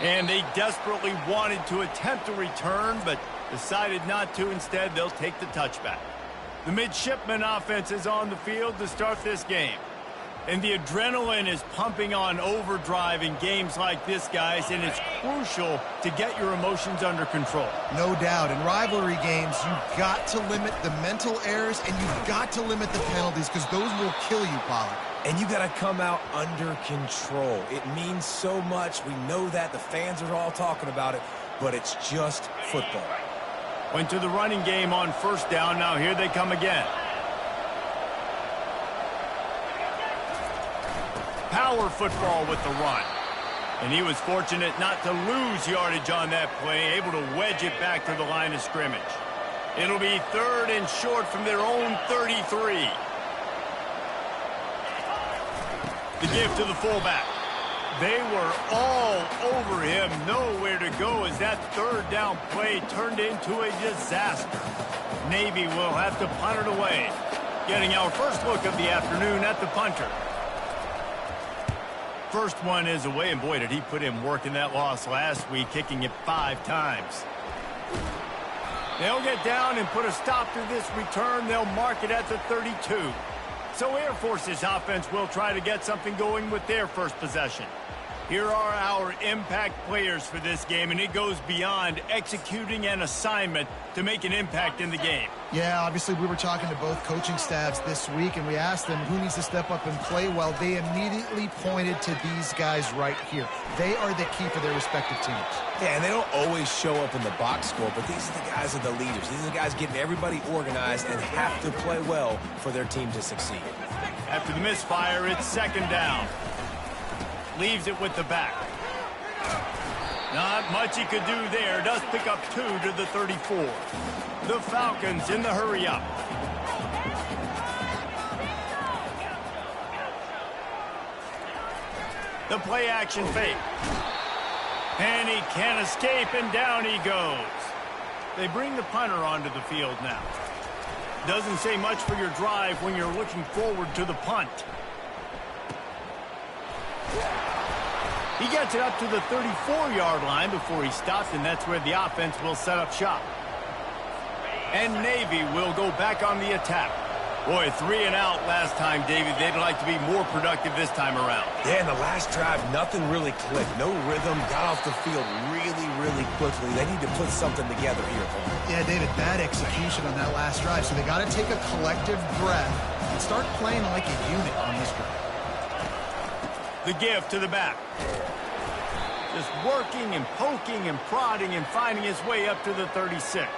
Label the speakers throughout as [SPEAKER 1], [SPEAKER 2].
[SPEAKER 1] And they desperately wanted to attempt a return, but decided not to. Instead, they'll take the touchback. The midshipman offense is on the field to start this game. And the adrenaline is pumping on overdrive in games like this, guys, and it's crucial to get your emotions under control.
[SPEAKER 2] No doubt. In rivalry games, you've got to limit the mental errors, and you've got to limit the penalties, because those will kill you, Pollard.
[SPEAKER 3] And you got to come out under control. It means so much. We know that. The fans are all talking about it, but it's just football.
[SPEAKER 1] Went to the running game on first down. Now here they come again. Power football with the run. And he was fortunate not to lose yardage on that play, able to wedge it back to the line of scrimmage. It'll be 3rd and short from their own 33. The give to the fullback. They were all over him, nowhere to go as that 3rd down play turned into a disaster. Navy will have to punt it away. Getting our first look of the afternoon at the punter. First one is away, and boy, did he put in work in that loss last week, kicking it 5 times. They'll get down and put a stop to this return. They'll mark it at the 32. So Air Force's offense will try to get something going with their first possession. Here are our impact players for this game, and it goes beyond executing an assignment to make an impact in the game.
[SPEAKER 2] Yeah, obviously we were talking to both coaching staffs this week, and we asked them who needs to step up and play well. They immediately pointed to these guys right here. They are the key for their respective teams.
[SPEAKER 3] Yeah, and they don't always show up in the box score, but these are the guys that are the leaders. These are the guys getting everybody organized and have to play well for their team to succeed.
[SPEAKER 1] After the misfire, it's 2nd down. Leaves it with the back. Not much he could do there. Does pick up 2 to the 34. The Falcons in the hurry up. The play action fake. And he can't escape, and down he goes. They bring the punter onto the field now. Doesn't say much for your drive when you're looking forward to the punt. He gets it up to the 34-yard line before he stops, and that's where the offense will set up shop. And Navy will go back on the attack. Boy, 3 and out last time, David. They'd like to be more productive this time around.
[SPEAKER 3] Yeah, in the last drive, nothing really clicked. No rhythm, got off the field really quickly. They need to put something together here.
[SPEAKER 2] Yeah, David, bad execution on that last drive, so they got to take a collective breath and start playing like a unit on this drive.
[SPEAKER 1] The give to the back. Just working and poking and prodding and finding his way up to the 36.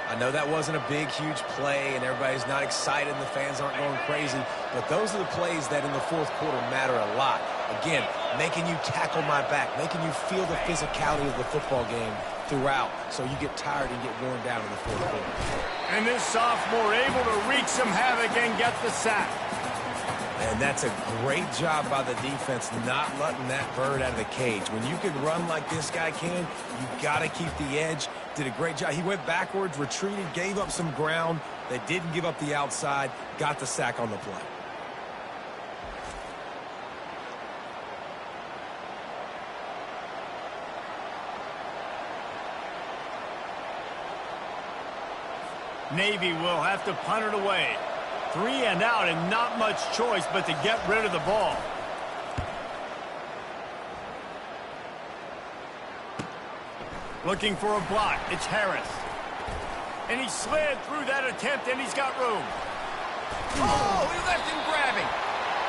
[SPEAKER 3] I know that wasn't a big, huge play, and everybody's not excited, and the fans aren't going crazy, but those are the plays that in the 4th quarter matter a lot. Again, making you tackle my back, making you feel the physicality of the football game throughout, so you get tired and get worn down in the 4th quarter.
[SPEAKER 1] And this sophomore able to wreak some havoc and get the sack.
[SPEAKER 3] And that's a great job by the defense not letting that bird out of the cage. When you can run like this guy can, you got to keep the edge. Did a great job. He went backwards, retreated, gave up some ground. They didn't give up the outside, got the sack on the play.
[SPEAKER 1] Navy will have to punt it away. 3 and out, and not much choice but to get rid of the ball. Looking for a block. It's Harris. And he slid through that attempt, and he's got room.
[SPEAKER 3] Oh, he left him grabbing.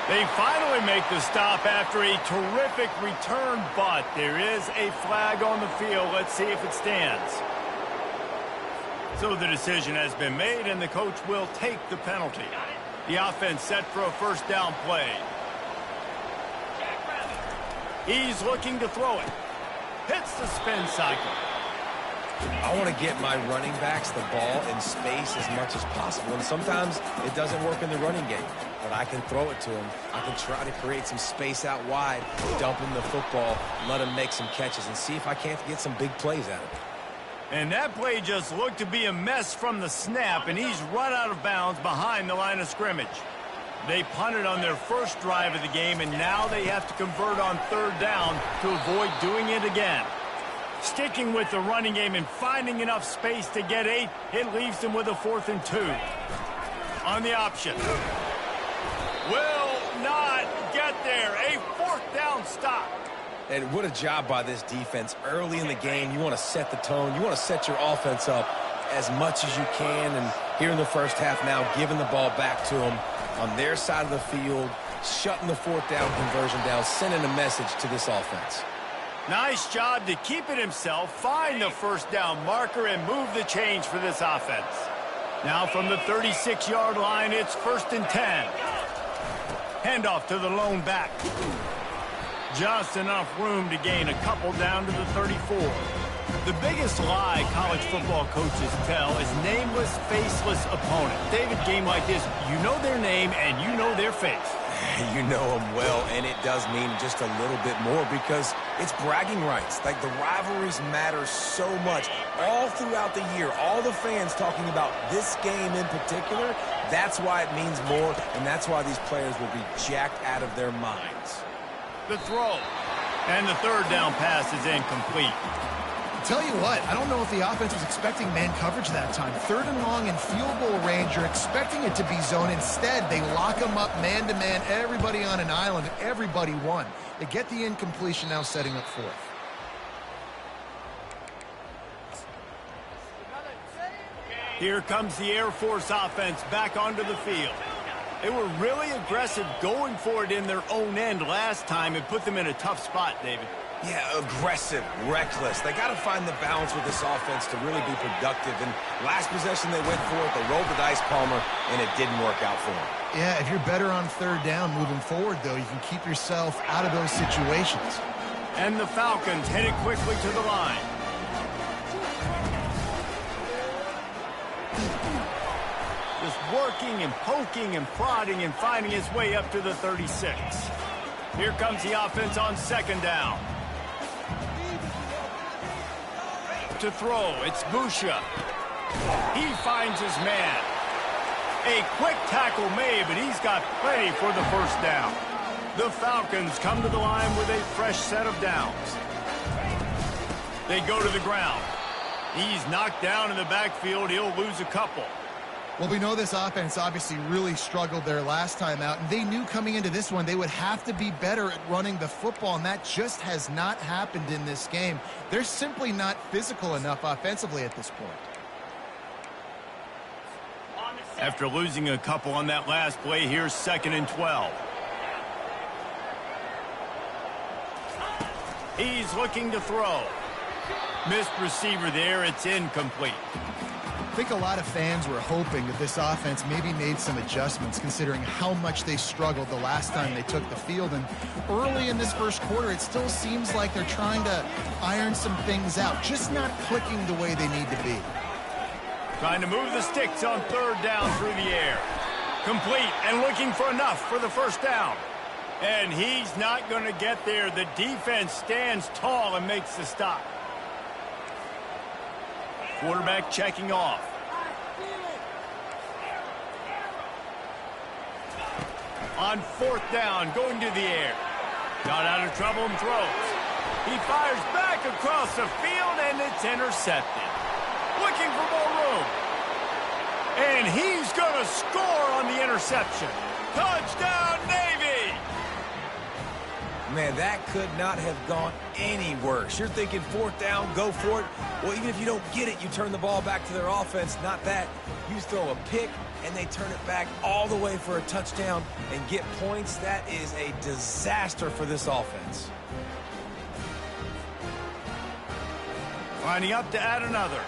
[SPEAKER 1] They finally make the stop after a terrific return, but there is a flag on the field. Let's see if it stands. So the decision has been made, and the coach will take the penalty. The offense set for a 1st down play. He's looking to throw it. Hits the spin cycle.
[SPEAKER 3] I want to get my running backs the ball in space as much as possible, and sometimes it doesn't work in the running game, but I can throw it to him. I can try to create some space out wide, dump him the football, let him make some catches, and see if I can't get some big plays out of it.
[SPEAKER 1] And that play just looked to be a mess from the snap, and he's run out of bounds behind the line of scrimmage. They punted on their first drive of the game, and now they have to convert on third down to avoid doing it again. Sticking with the running game and finding enough space to get 8, it leaves them with a 4th and 2. On the option. Will not get there. A 4th down stop.
[SPEAKER 3] And what a job by this defense. Early in the game, you want to set the tone. You want to set your offense up as much as you can. And here in the first half now, giving the ball back to them on their side of the field, shutting the 4th down conversion down, sending a message to this offense.
[SPEAKER 1] Nice job to keep it himself, find the 1st down marker, and move the chains for this offense. Now from the 36-yard line, it's 1st and 10. Handoff to the lone back. Just enough room to gain a couple down to the 34. The biggest lie college football coaches tell is nameless, faceless opponent. David, game like this, you know their name and you know their face.
[SPEAKER 3] You know them well, and it does mean just a little bit more because it's bragging rights. Like, the rivalries matter so much all throughout the year. All the fans talking about this game in particular, that's why it means more, and that's why these players will be jacked out of their minds.
[SPEAKER 1] The throw, and the 3rd down pass is incomplete.
[SPEAKER 2] Tell you what, I don't know if the offense was expecting man coverage that time. 3rd and long in field goal range, you're expecting it to be zone. Instead, they lock them up man-to-man, everybody on an island, everybody won. They get the incompletion, now setting up 4th.
[SPEAKER 1] Here comes the Air Force offense back onto the field. They were really aggressive going for it in their own end last time and put them in a tough spot, David.
[SPEAKER 3] Yeah, aggressive, reckless. They got to find the balance with this offense to really be productive. And last possession they went for it, they rolled the dice, Palmer, and it didn't work out for them.
[SPEAKER 2] Yeah, if you're better on 3rd down moving forward, though, you can keep yourself out of those situations.
[SPEAKER 1] And the Falcons headed quickly to the line. Just working and poking and prodding and finding his way up to the 36. Here comes the offense on 2nd down. To throw, it's Busha. He finds his man. A quick tackle made, but he's got plenty for the 1st down. The Falcons come to the line with a fresh set of downs. They go to the ground. He's knocked down in the backfield. He'll lose a couple.
[SPEAKER 2] Well, we know this offense obviously really struggled their last time out, and they knew coming into this one they would have to be better at running the football, and that just has not happened in this game. They're simply not physical enough offensively at this point.
[SPEAKER 1] After losing a couple on that last play, here's 2nd and 12. He's looking to throw. Missed receiver there. It's incomplete.
[SPEAKER 2] I think a lot of fans were hoping that this offense maybe made some adjustments considering how much they struggled the last time they took the field. And early in this 1st quarter, it still seems like they're trying to iron some things out, just not clicking the way they need to be.
[SPEAKER 1] Trying to move the sticks on 3rd down through the air. Complete and looking for enough for the 1st down. And he's not going to get there. The defense stands tall and makes the stop. Quarterback checking off. On 4th down, going to the air. Got out of trouble and throws. He fires back across the field, and it's intercepted. Looking for more room. And he's going to score on the interception. Touchdown, Navy!
[SPEAKER 3] Man, that could not have gone any worse. You're thinking 4th down, go for it. Well, even if you don't get it, you turn the ball back to their offense. Not that. You throw a pick, and they turn it back all the way for a touchdown and get points. That is a disaster for this offense.
[SPEAKER 1] Lining up to add another.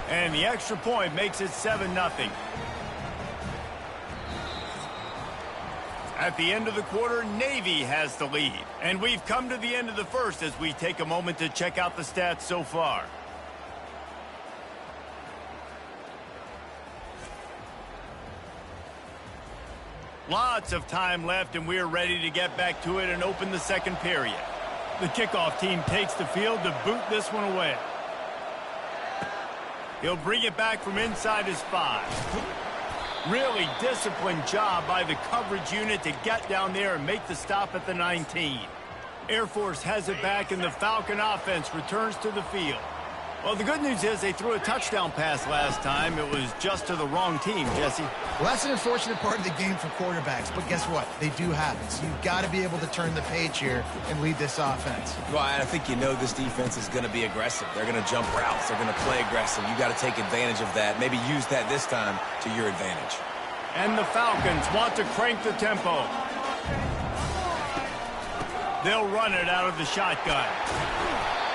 [SPEAKER 1] And the extra point makes it 7-0. At the end of the quarter, Navy has the lead. And we've come to the end of the 1st as we take a moment to check out the stats so far. Lots of time left, and we're ready to get back to it and open the 2nd period. The kickoff team takes the field to boot this one away. He'll bring it back from inside his 5. Really disciplined job by the coverage unit to get down there and make the stop at the 19. Air Force has it back, and the Falcon offense returns to the field. Well, the good news is they threw a touchdown pass last time. It was just to the wrong team, Jesse.
[SPEAKER 2] Well, that's an unfortunate part of the game for quarterbacks, but guess what? They do have it. So you've got to be able to turn the page here and lead this offense.
[SPEAKER 3] Well, I think you know this defense is going to be aggressive. They're going to jump routes. They're going to play aggressive. You got to take advantage of that. Maybe use that this time to your advantage.
[SPEAKER 1] And the Falcons want to crank the tempo. They'll run it out of the shotgun.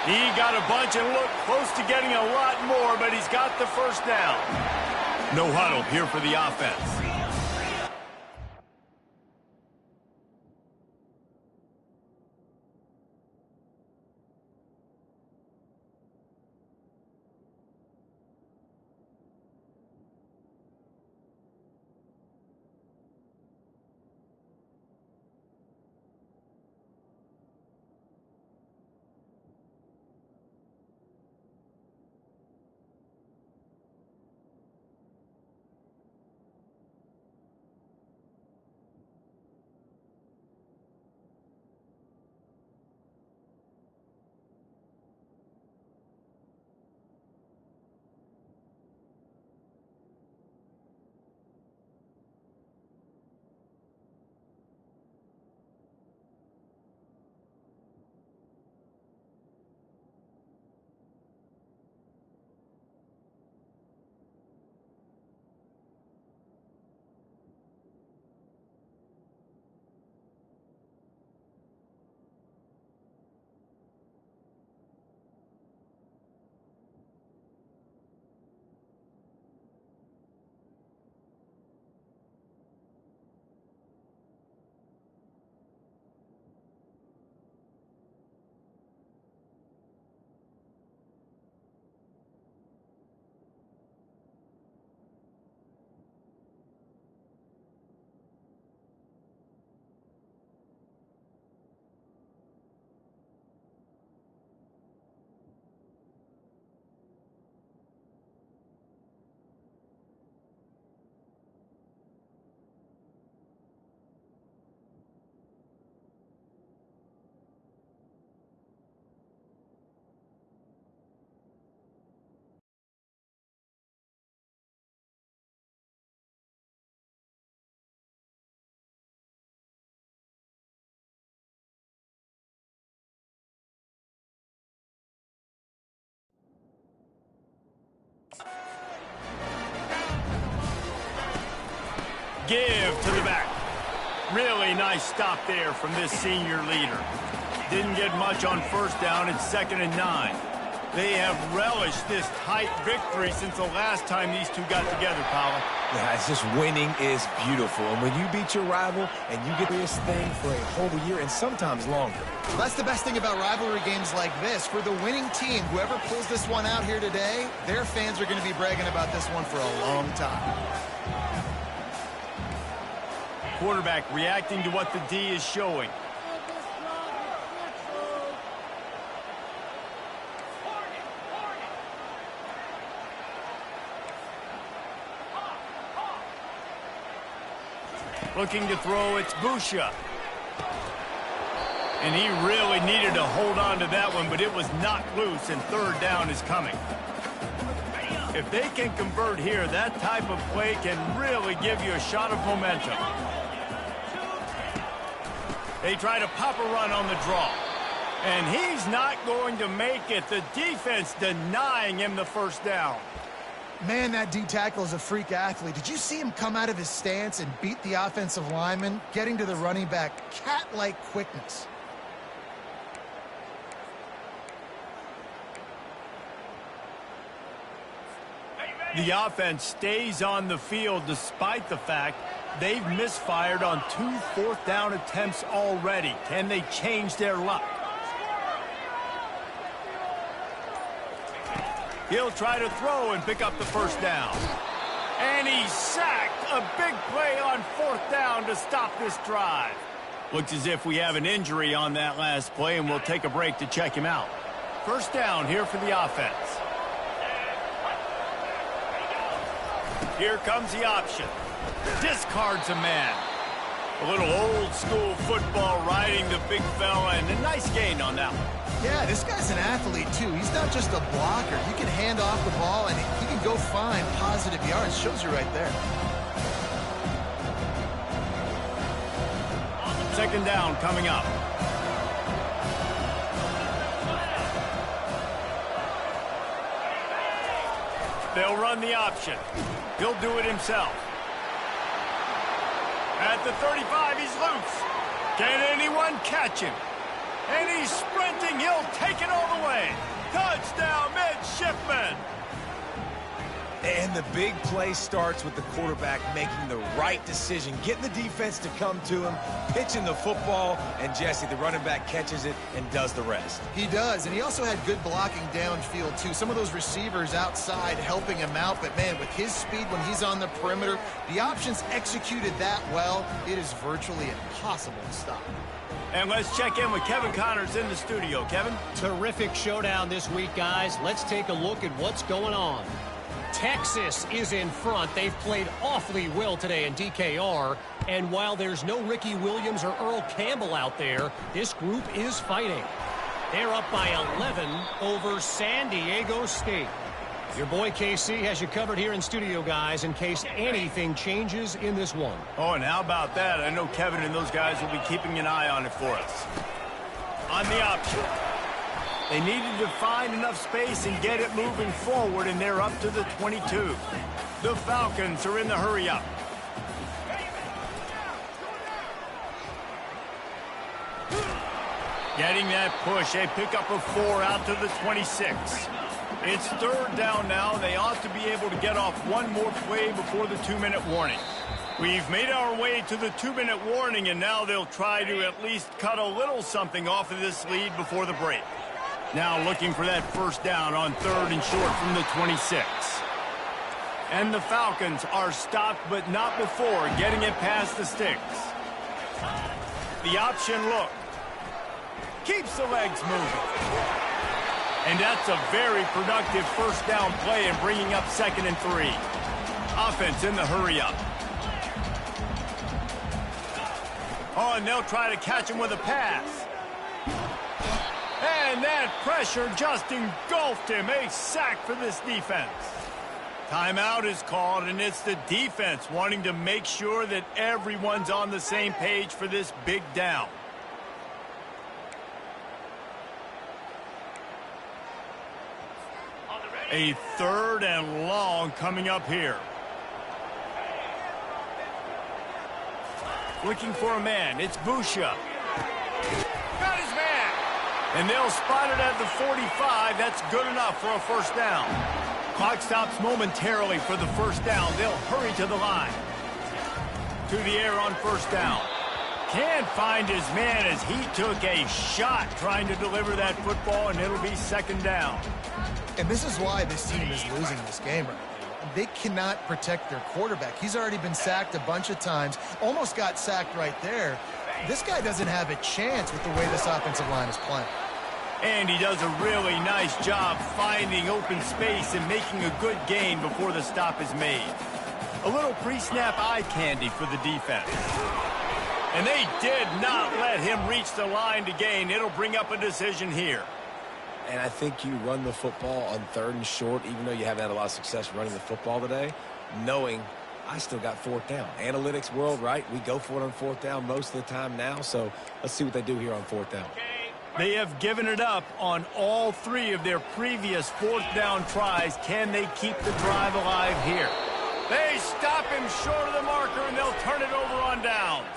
[SPEAKER 1] He got a bunch and looked close to getting a lot more, but he's got the first down. No huddle here for the offense. Give to the back. Really nice stop there from this senior leader. Didn't get much on first down. It's 2nd and 9. They have relished this tight victory since the last time these two got together, Paula.
[SPEAKER 3] Yeah, it's just winning is beautiful. And when you beat your rival and you get this thing for a whole year and sometimes longer.
[SPEAKER 2] Well, that's the best thing about rivalry games like this. For the winning team, whoever pulls this one out here today, their fans are going to be bragging about this one for a long time.
[SPEAKER 1] Quarterback reacting to what the D is showing. Looking to throw, it's Busha. And he really needed to hold on to that one, but it was knocked loose, and 3rd down is coming. If they can convert here, that type of play can really give you a shot of momentum. They try to pop a run on the draw. And he's not going to make it. The defense denying him the first down.
[SPEAKER 2] Man, that D tackle is a freak athlete. Did you see him come out of his stance and beat the offensive lineman, getting to the running back? Cat-like quickness.
[SPEAKER 1] The offense stays on the field despite the fact they've misfired on 2 4th down attempts already. Can they change their luck? He'll try to throw and pick up the first down. And he's sacked. A big play on 4th down to stop this drive. Looks as if we have an injury on that last play, and we'll take a break to check him out. First down here for the offense. Here comes the option. Discards a man. A little old-school football riding the big fella, and a nice gain on that one.
[SPEAKER 2] Yeah, this guy's an athlete, too. He's not just a blocker. He can hand off the ball, and he can go find positive yards. Shows you right there.
[SPEAKER 1] Second down coming up. They'll run the option. He'll do it himself. At the 35, he's loose. Can anyone catch him? And he's sprinting. He'll take it all the way. Touchdown, midshipman.
[SPEAKER 3] And the big play starts with the quarterback making the right decision, getting the defense to come to him, pitching the football, and Jesse, the running back, catches it and does the rest.
[SPEAKER 2] He does, and he also had good blocking downfield, too. Some of those receivers outside helping him out, but, man, with his speed when he's on the perimeter, the options executed that well, it is virtually impossible to stop.
[SPEAKER 1] And let's check in with Kevin Connors in the studio. Kevin?
[SPEAKER 4] Terrific showdown this week, guys. Let's take a look at what's going on. Texas is in front. They've played awfully well today in DKR. And while there's no Ricky Williams or Earl Campbell out there, this group is fighting. They're up by 11 over San Diego State. Your boy KC has you covered here in studio, guys, in case anything changes in this one.
[SPEAKER 1] Oh, and how about that? I know Kevin and those guys will be keeping an eye on it for us. On the option. They needed to find enough space and get it moving forward, and they're up to the 22. The Falcons are in the hurry-up. Getting that push, a pickup of 4 out to the 26. It's third down now. They ought to be able to get off one more play before the 2-minute warning. We've made our way to the 2-minute warning, and now they'll try to at least cut a little something off of this lead before the break. Now looking for that first down on third and short from the 26. And the Falcons are stopped, but not before getting it past the sticks. The option look. Keeps the legs moving. And that's a very productive first down play and bringing up 2nd and 3. Offense in the hurry-up. Oh, and they'll try to catch him with a pass. And that pressure just engulfed him. A sack for this defense. Timeout is called, and it's the defense wanting to make sure that everyone's on the same page for this big down. A 3rd and long coming up here. Looking for a man. It's Busha. Got his man. And they'll spot it at the 45. That's good enough for a first down. Clock stops momentarily for the first down. They'll hurry to the line. To the air on first down. Can't find his man as he took a shot trying to deliver that football, and it'll be 2nd down.
[SPEAKER 2] And this is why this team is losing this game right now. They cannot protect their quarterback. He's already been sacked a bunch of times. Almost got sacked right there. This guy doesn't have a chance with the way this offensive line is playing.
[SPEAKER 1] And he does a really nice job finding open space and making a good gain before the stop is made. A little pre-snap eye candy for the defense. And they did not let him reach the line to gain. It'll bring up a decision here.
[SPEAKER 3] And I think you run the football on 3rd and short, even though you haven't had a lot of success running the football today, knowing I still got 4th down. Analytics world, right? We go for it on 4th down most of the time now, so let's see what they do here on 4th down.
[SPEAKER 1] They have given it up on all 3 of their previous 4th down tries. Can they keep the drive alive here? They stop him short of the marker, and they'll turn it over on downs.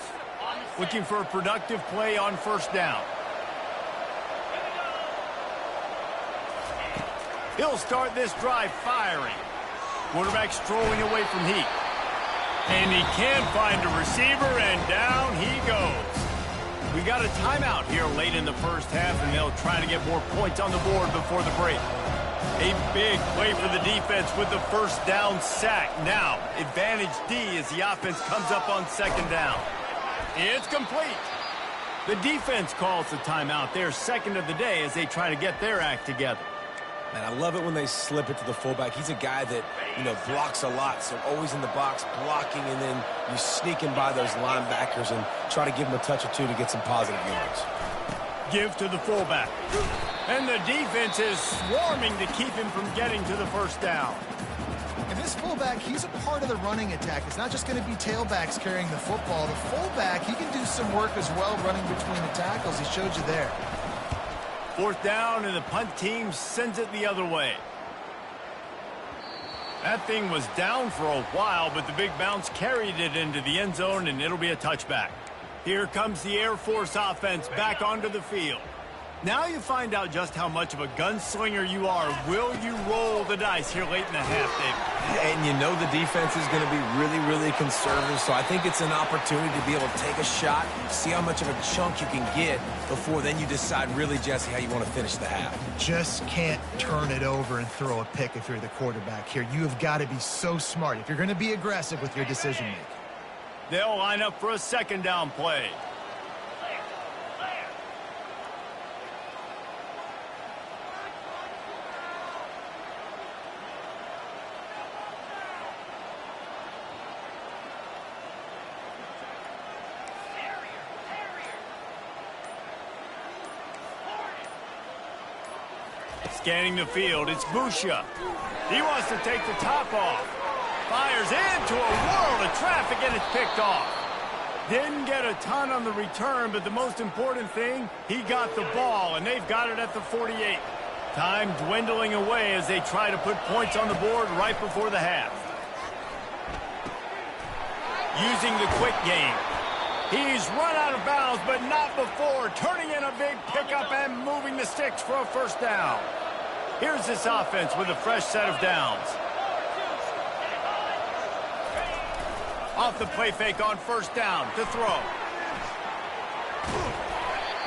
[SPEAKER 1] Looking for a productive play on first down. He'll start this drive firing. Quarterback strolling away from heat. And he can find a receiver, and down he goes. We got a timeout here late in the first half, and they'll try to get more points on the board before the break. A big play for the defense with the first down sack. Now, advantage D as the offense comes up on 2nd down. It's complete. The defense calls the timeout. They're 2nd of the day as they try to get their act together.
[SPEAKER 3] Man, I love it when they slip it to the fullback. He's a guy that, blocks a lot, so always in the box blocking, and then you sneak in by those linebackers and try to give him a touch or two to get some positive yards.
[SPEAKER 1] Give to the fullback. And the defense is swarming to keep him from getting to the first down.
[SPEAKER 2] And this fullback, he's a part of the running attack. It's not just going to be tailbacks carrying the football. The fullback, he can do some work as well running between the tackles. He showed you there.
[SPEAKER 1] Fourth down, and the punt team sends it the other way. That thing was down for a while, but the big bounce carried it into the end zone, and it'll be a touchback. Here comes the Air Force offense back onto the field. Now you find out just how much of a gunslinger you are. Will you roll the dice here late in the half, David?
[SPEAKER 3] And you know the defense is going to be really, really conservative, so I think it's an opportunity to be able to take a shot, see how much of a chunk you can get before then you decide really, Jesse, how you want to finish the half.
[SPEAKER 2] Just can't turn it over and throw a pick if you're the quarterback here. You have got to be so smart if you're going to be aggressive with your decision-making.
[SPEAKER 1] They'll line up for a second down play. Scanning the field, it's Busha. He wants to take the top off. Fires into a world of traffic, and it's picked off. Didn't get a ton on the return, but the most important thing, he got the ball, and they've got it at the 48. Time dwindling away as they try to put points on the board right before the half. Using the quick game. He's run out of bounds, but not before. Turning in a big pickup and moving the sticks for a first down. Here's this offense with a fresh set of downs. Off the play fake on first down to throw.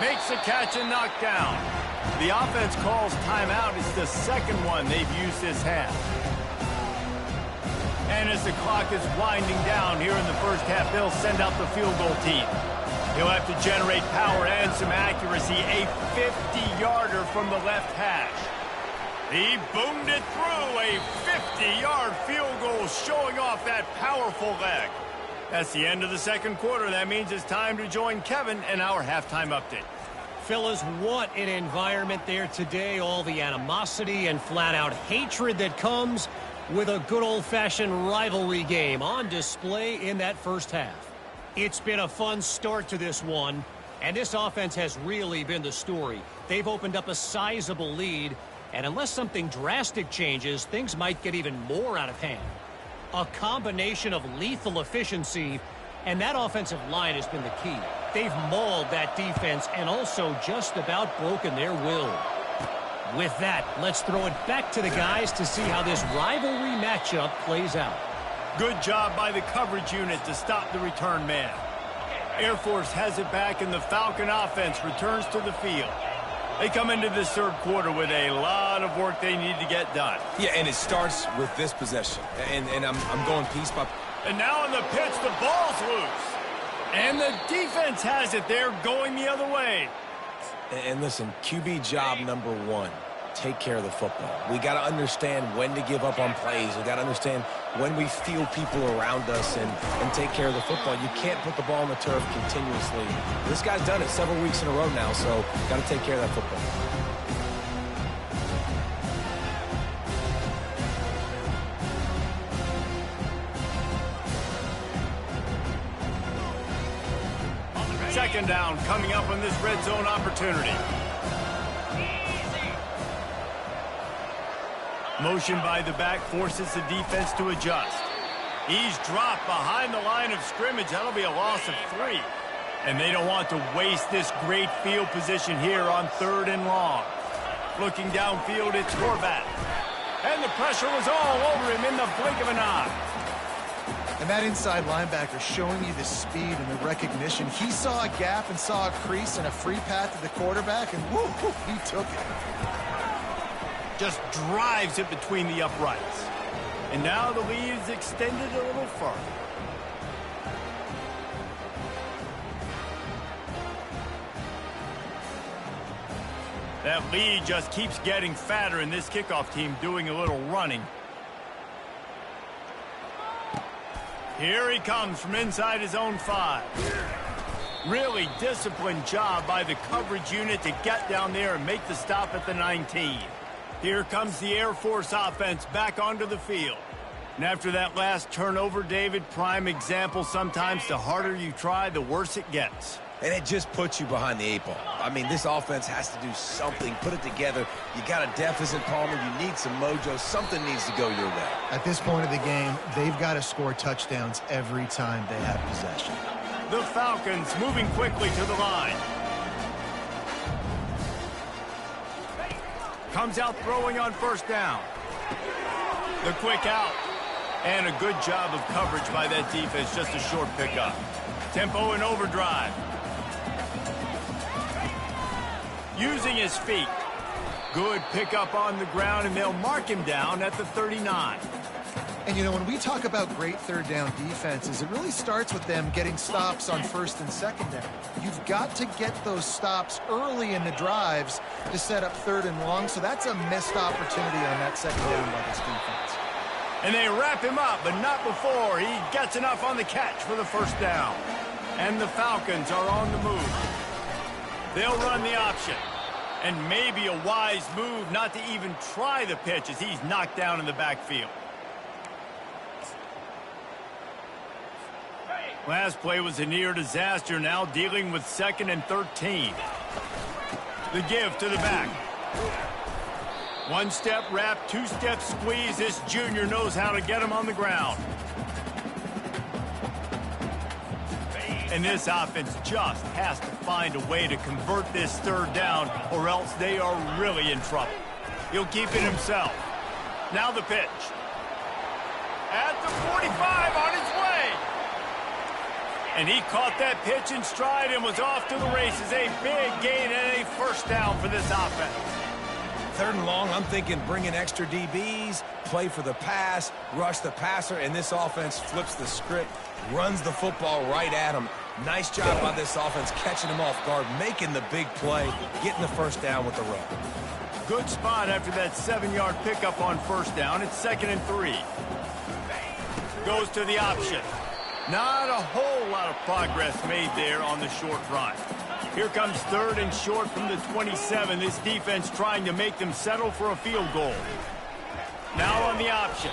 [SPEAKER 1] Makes the catch and knocked down. The offense calls timeout. It's the second one they've used this half. And as the clock is winding down here in the first half, they'll send out the field goal team. He'll have to generate power and some accuracy. A 50-yarder from the left hash. He boomed it through. A 50-yard field goal showing off that powerful leg. That's the end of the second quarter. That means it's time to join Kevin in our halftime update.
[SPEAKER 4] Fellas, what an environment there today. All the animosity and flat-out hatred that comes with a good old-fashioned rivalry game on display in that first half. It's been a fun start to this one, and this offense has really been the story. They've opened up a sizable lead, and unless something drastic changes, things might get even more out of hand. A combination of lethal efficiency, and that offensive line has been the key. They've mauled that defense and also just about broken their will. With that, let's throw it back to the guys to see how this rivalry matchup plays out.
[SPEAKER 1] Good job by the coverage unit to stop the return man. Air Force has it back, and the Falcon offense returns to the field. They come into this third quarter with a lot of work they need to get done.
[SPEAKER 3] Yeah, and it starts with this possession. And I'm going piece by...
[SPEAKER 1] And now in the pitch, the ball's loose. And the defense has it. They're going the other way.
[SPEAKER 3] And listen, QB job number one, take care of the football. We got to understand when to give up on plays. We got to understand when we feel people around us and take care of the football. You can't put the ball on the turf continuously. This guy's done it several weeks in a row now, so got to take care of that football.
[SPEAKER 1] Second down coming up on this red zone opportunity. Motion by the back forces the defense to adjust. He's dropped behind the line of scrimmage. That'll be a loss of 3. And they don't want to waste this great field position here on third and long. Looking downfield, it's Horvath. And the pressure was all over him in the blink of an eye.
[SPEAKER 2] And that inside linebacker showing you the speed and the recognition. He saw a gap and saw a crease and a free path to the quarterback, and whoo, he took it.
[SPEAKER 1] Just drives it between the uprights. And now the lead is extended a little further. That lead just keeps getting fatter, and this kickoff team doing a little running. Here he comes from inside his own 5. Really disciplined job by the coverage unit to get down there and make the stop at the 19. Here comes the Air Force offense back onto the field. And after that last turnover, David, prime example, sometimes the harder you try, the worse it gets.
[SPEAKER 3] And it just puts you behind the 8 ball. I mean, this offense has to do something, put it together. You got a deficit, Palmer. You need some mojo. Something needs to go your way.
[SPEAKER 2] At this point of the game, they've got to score touchdowns every time they have possession.
[SPEAKER 1] The Falcons moving quickly to the line. Comes out throwing on first down. The quick out. And a good job of coverage by that defense. Just a short pickup. Tempo and overdrive. Using his feet. Good pickup on the ground, and they'll mark him down at the 39.
[SPEAKER 2] And, you know, when we talk about great third down defenses, it really starts with them getting stops on first and second down. You've got to get those stops early in the drives to set up third and long, so that's a missed opportunity on that second down by this defense.
[SPEAKER 1] And they wrap him up, but not before he gets enough on the catch for the first down. And the Falcons are on the move. They'll run the option. And maybe a wise move not to even try the pitch as he's knocked down in the backfield. Last play was a near disaster, now dealing with 2nd and 13. The give to the back. 1-step wrap, 2-step squeeze. This junior knows how to get him on the ground. And this offense just has to find a way to convert this third down, or else they are really in trouble. He'll keep it himself. Now the pitch. At the 45, on his way. And he caught that pitch in stride and was off to the races. A big gain and a first down for this offense.
[SPEAKER 3] 3rd and long, I'm thinking bring in extra DBs, play for the pass, rush the passer, and this offense flips the script, runs the football right at him. Nice job by this offense catching him off guard, making the big play, getting the first down with the run.
[SPEAKER 1] Good spot after that 7-yard pickup on first down. It's 2nd and 3. Goes to the option. Not a whole lot of progress made there on the short run. Here comes 3rd and short from the 27. This defense trying to make them settle for a field goal. Now on the option.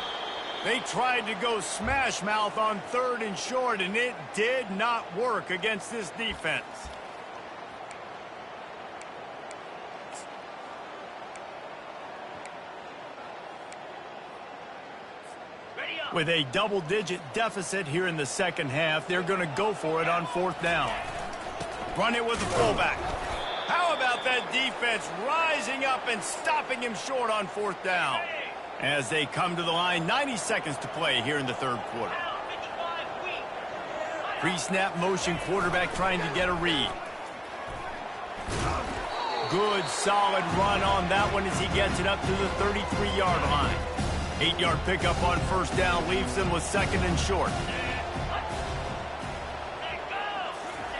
[SPEAKER 1] They tried to go smash mouth on 3rd and short, and it did not work against this defense. With a double-digit deficit here in the second half, they're going to go for it on 4th down. Run it with the fullback. How about that defense rising up and stopping him short on 4th down? As they come to the line, 90 seconds to play here in the 3rd quarter. Pre-snap motion, quarterback trying to get a read. Good, solid run on that one as he gets it up to the 33-yard line. 8-yard pickup on first down leaves them with 2nd and short.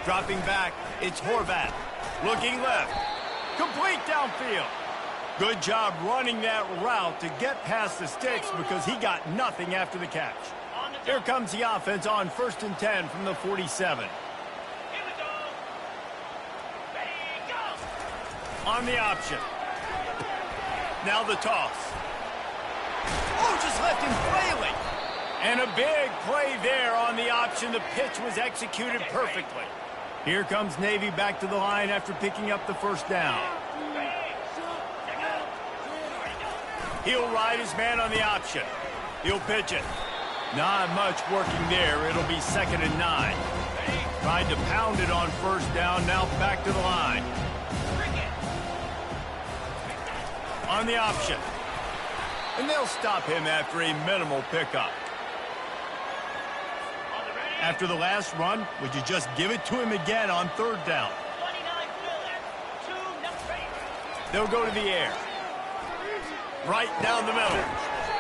[SPEAKER 1] Dropping back, it's Horvath. Looking left. Complete downfield. Good job running that route to get past the sticks because he got nothing after the catch. Here comes the offense on 1st and 10 from the 47. On the option. Now the toss. Oh, just left him flailing. And a big play there on the option. The pitch was executed perfectly. Here comes Navy back to the line after picking up the first down. He'll ride his man on the option. He'll pitch it. Not much working there. It'll be 2nd and 9. Tried to pound it on first down. Now back to the line. On the option. And they'll stop him after a minimal pickup. After the last run, would you just give it to him again on 3rd down? They'll go to the air. Right down the middle.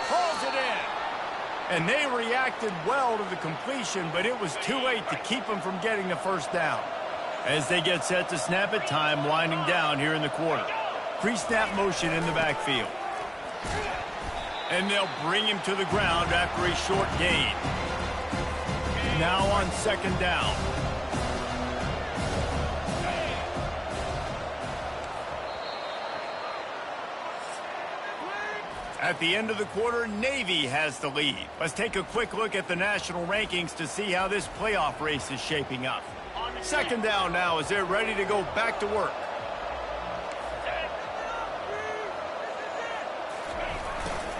[SPEAKER 1] Hauls it in. And they reacted well to the completion, but it was too late to keep them from getting the first down. As they get set to snap it, time winding down here in the quarter. Pre-snap motion in the backfield. And they'll bring him to the ground after a short gain. Now on second down. At the end of the quarter, Navy has the lead. Let's take a quick look at the national rankings to see how this playoff race is shaping up. Second down now as they're ready to go back to work.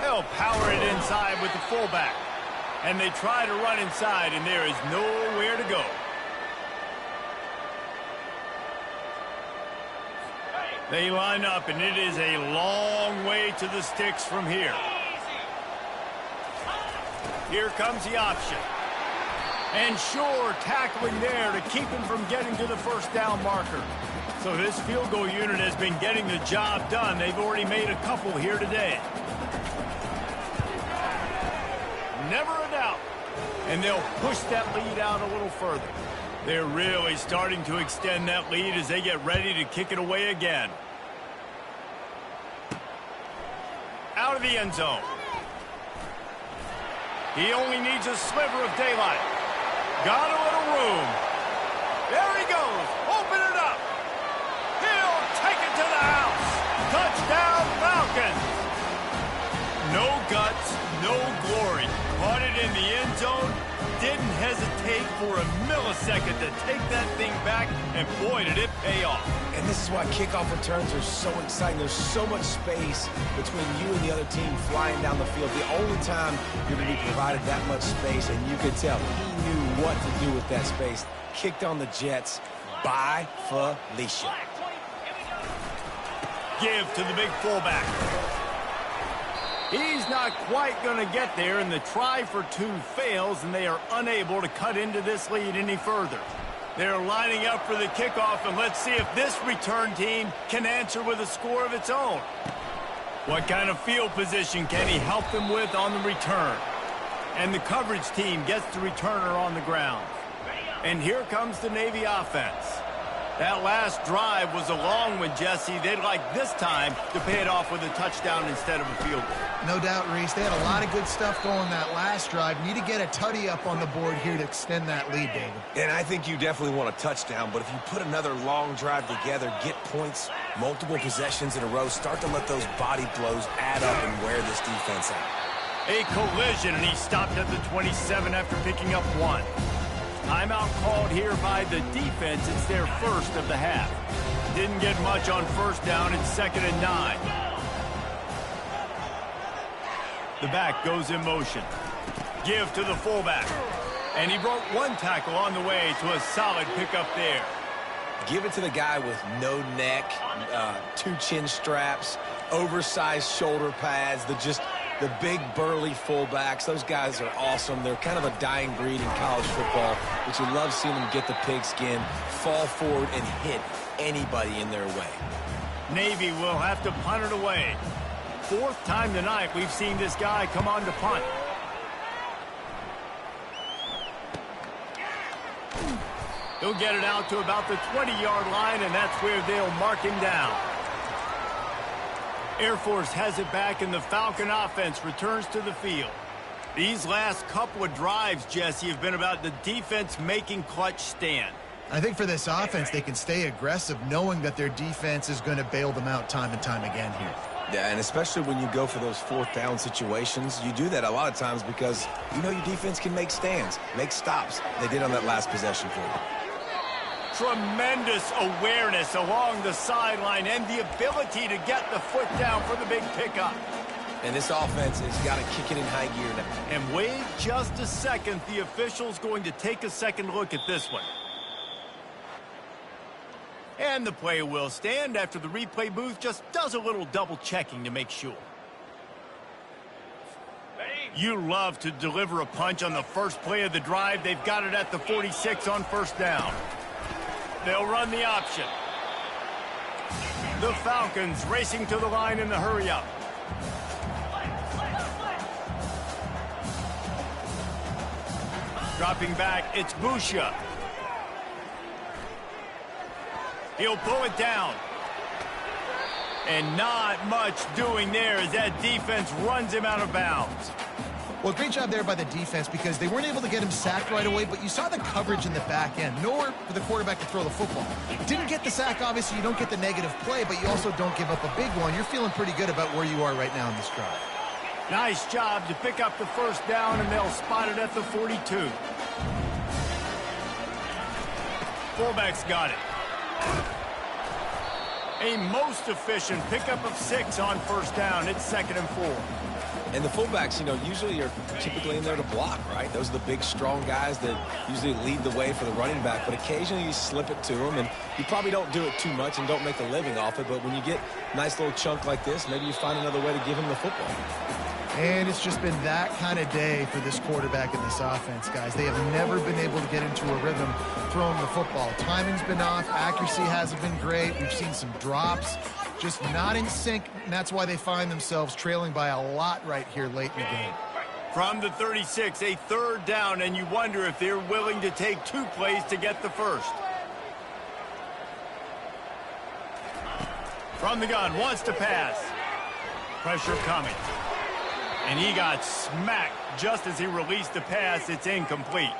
[SPEAKER 1] They'll power it inside with the fullback. And they try to run inside, and there is nowhere to go. They line up, and it is a long way to the sticks from here. Here comes the option. And sure, tackling there to keep him from getting to the first down marker. So this field goal unit has been getting the job done. They've already made a couple here today. Never a doubt. And they'll push that lead out a little further. They're really starting to extend that lead as they get ready to kick it away again. Out of the end zone. He only needs a sliver of daylight. Got a little room. There he goes. Open it up. He'll take it to the house. Touchdown, Falcons. No guts, no glory. Caught it in the end zone. Didn't hesitate for a millisecond to take that thing back, and boy, did it pay off.
[SPEAKER 3] And this is why kickoff returns are so exciting. There's so much space between you and the other team flying down the field. The only time you're going to be provided that much space, and you could tell he knew what to do with that space. Kicked on the Jets by Felicia.
[SPEAKER 1] Give to the big fullback. He's not quite going to get there, and the try for two fails, and they are unable to cut into this lead any further. They're lining up for the kickoff, and let's see if this return team can answer with a score of its own. What kind of field position can he help them with on the return? And the coverage team gets the returner on the ground. And here comes the Navy offense. That last drive was a long one, Jesse. They'd like this time to pay it off with a touchdown instead of a field goal.
[SPEAKER 2] No doubt, Reese. They had a lot of good stuff going that last drive. Need to get a tutty up on the board here to extend that lead, David.
[SPEAKER 3] And I think you definitely want a touchdown, but if you put another long drive together, get points, multiple possessions in a row, start to let those body blows add up and wear this defense out.
[SPEAKER 1] A collision, and he stopped at the 27 after picking up one. Timeout called here by the defense. It's their first of the half. Didn't get much on first down. It's 2nd and 9. The back goes in motion. Give to the fullback. And he broke one tackle on the way to a solid pickup there.
[SPEAKER 3] Give it to the guy with no neck, 2 chin straps, oversized shoulder pads, the big burly fullbacks. Those guys are awesome. They're kind of a dying breed in college football, but you love seeing them get the pigskin, fall forward, and hit anybody in their way.
[SPEAKER 1] Navy will have to punt it away. 4th time tonight we've seen this guy come on to punt. He'll get it out to about the 20-yard line, and that's where they'll mark him down. Air Force has it back, and the Falcon offense returns to the field. These last couple of drives, Jesse, have been about the defense making clutch stand.
[SPEAKER 2] I think for this offense, they can stay aggressive knowing that their defense is going to bail them out time and time again here.
[SPEAKER 3] Yeah, and especially when you go for those 4th down situations, you do that a lot of times because you know your defense can make stands, make stops. They did on that last possession for you.
[SPEAKER 1] Tremendous awareness along the sideline and the ability to get the foot down for the big pickup.
[SPEAKER 3] And this offense has got to kick it in high gear now.
[SPEAKER 1] And wait just a second. The official's going to take a second look at this one. And the play will stand after the replay booth just does a little double checking to make sure. You love to deliver a punch on the first play of the drive. They've got it at the 46 on first down. They'll run the option. The Falcons racing to the line in the hurry-up. Dropping back, it's Busha. He'll pull it down. And not much doing there as that defense runs him out of bounds.
[SPEAKER 2] Well, great job there by the defense because they weren't able to get him sacked right away, but you saw the coverage in the back end. Nowhere for the quarterback to throw the football. Didn't get the sack, obviously. You don't get the negative play, but you also don't give up a big one. You're feeling pretty good about where you are right now in this drive.
[SPEAKER 1] Nice job to pick up the first down, and they'll spot it at the 42. Fullback's got it. A most efficient pickup of 6 on first down. It's 2nd and 4.
[SPEAKER 3] And the fullbacks, usually are typically in there to block, right? Those are the big, strong guys that usually lead the way for the running back. But occasionally you slip it to them, and you probably don't do it too much and don't make a living off it. But when you get a nice little chunk like this, maybe you find another way to give him the football.
[SPEAKER 2] And it's just been that kind of day for this quarterback and this offense, guys. They have never been able to get into a rhythm throwing the football. Timing's been off. Accuracy hasn't been great. We've seen some drops. Just not in sync, and that's why they find themselves trailing by a lot right here late in the game.
[SPEAKER 1] From the 36, a 3rd down, and you wonder if they're willing to take 2 plays to get the first. From the gun, wants to pass. Pressure coming. And he got smacked just as he released the pass. It's incomplete.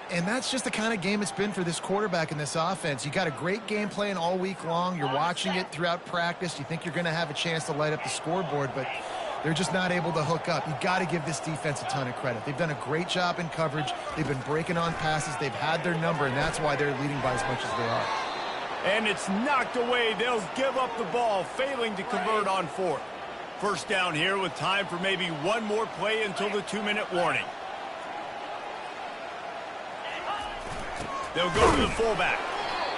[SPEAKER 2] And that's just the kind of game it's been for this quarterback and this offense. You got a great game plan all week long. You're watching it throughout practice. You think you're going to have a chance to light up the scoreboard, but they're just not able to hook up. You got to give this defense a ton of credit. They've done a great job in coverage. They've been breaking on passes. They've had their number, and that's why they're leading by as much as they are.
[SPEAKER 1] And it's knocked away. They'll give up the ball, failing to convert on 4th. First down here with time for maybe one more play until the 2-minute warning. They'll go to the fullback.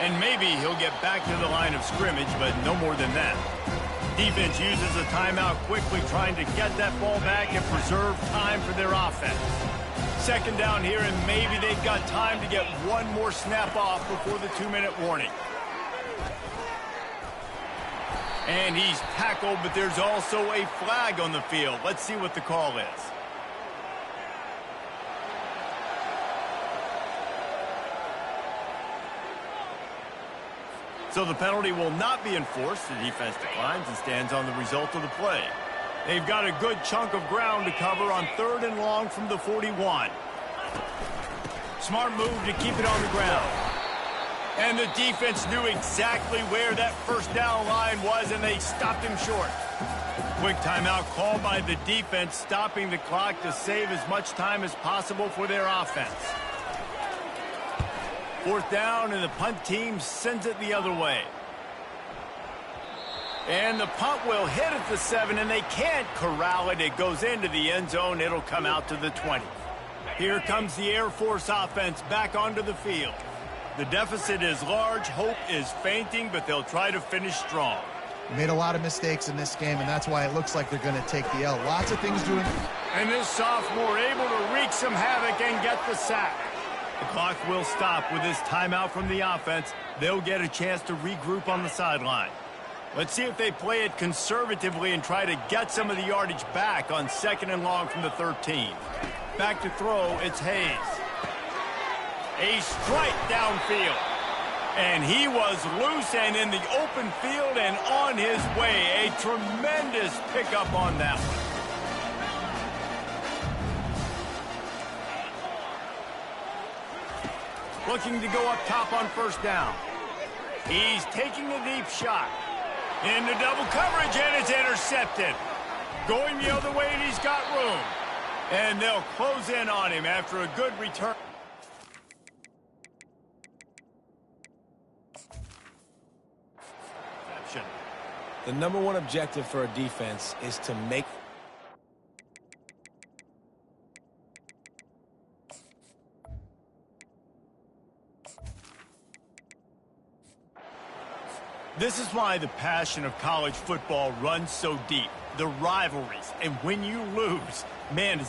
[SPEAKER 1] And maybe he'll get back to the line of scrimmage, but no more than that. Defense uses a timeout quickly, trying to get that ball back and preserve time for their offense. 2nd down here, and maybe they've got time to get one more snap off before the 2-minute warning. And he's tackled, but there's also a flag on the field. Let's see what the call is. So the penalty will not be enforced. The defense declines and stands on the result of the play. They've got a good chunk of ground to cover on 3rd and long from the 41. Smart move to keep it on the ground. And the defense knew exactly where that first down line was, and they stopped him short. Quick timeout called by the defense, stopping the clock to save as much time as possible for their offense. 4th down, and the punt team sends it the other way. And the punt will hit at the 7, and they can't corral it. It goes into the end zone. It'll come out to the 20. Here comes the Air Force offense back onto the field. The deficit is large. Hope is fainting, but they'll try to finish strong.
[SPEAKER 2] Made a lot of mistakes in this game, and that's why it looks like they're going to take the L. Lots of things doing.
[SPEAKER 1] And this sophomore able to wreak some havoc and get the sack. The clock will stop with this timeout from the offense. They'll get a chance to regroup on the sideline. Let's see if they play it conservatively and try to get some of the yardage back on 2nd and long from the 13. Back to throw, it's Hayes. A strike downfield. And he was loose and in the open field and on his way. A tremendous pickup on that one. Looking to go up top on first down. He's taking a deep shot. Into double coverage, and it's intercepted. Going the other way, and he's got room. And they'll close in on him after a good return.
[SPEAKER 3] The number one objective for a defense is to make...
[SPEAKER 1] This is why the passion of college football runs so deep. The rivalries, and when you lose, man,